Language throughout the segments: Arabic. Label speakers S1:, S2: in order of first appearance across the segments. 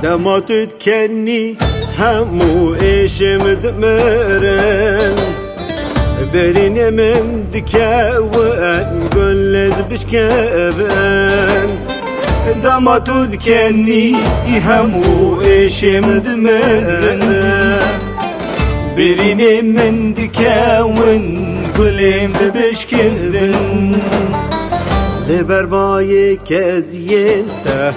S1: دما تتكني همو إيشم دمرن برين من دكاوان قلت بشكابان دما تتكني همو إيشم دمرن برين من دكاوان قلت بشكابان لبرباي كزينته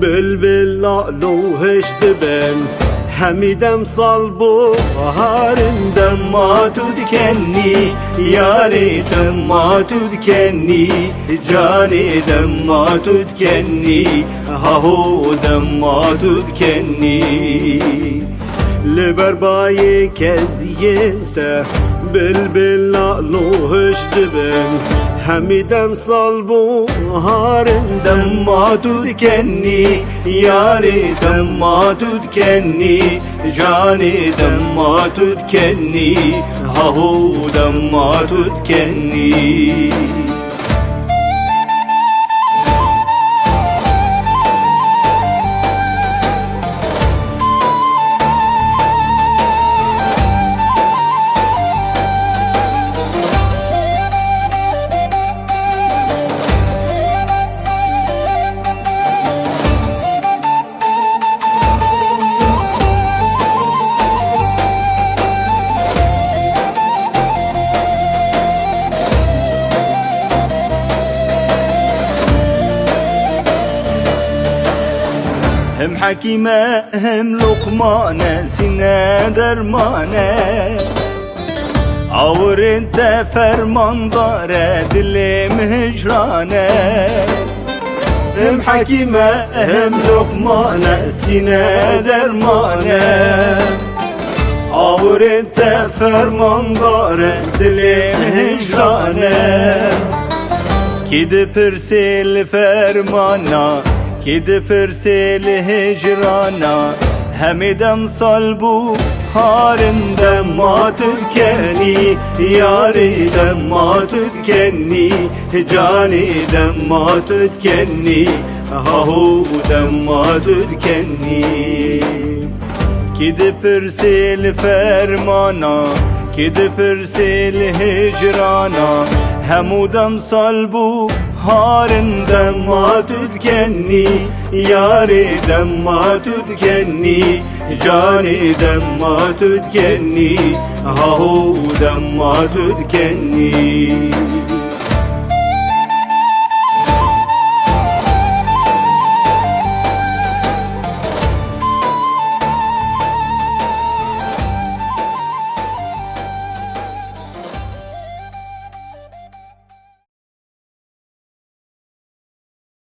S1: بلبل لالو هشتبن حميدم صلبو هارن دما تدكني ياري دما تدكني جاني دما تدكني هاهو دما تدكني لبرباي كزينته بلبل لالو هشتبن حميدم صلبو هارن دما تدكني ياري دما تدكني جاني دما تدكني هاهو دما تدكني هم حكيمة هم لقمانة سنة درمانة عور انت فرمان دارة دلم هجرانة هم حكيمة هم لقمانة سنة درمانة عور انت فرمان دارة دلم هجرانة كده برسل فرمانا كده برسل هجرانا همدم صلبو هارن دما تدكني ياري دما تدكني جاني دما تدكني هاهو دما تدكني كده برسل فرمانا كده برسل هجرانا همودم صلبو هارن دما تدكني ياري دما تدكني جاني دما تدكني هاهو دما تدكني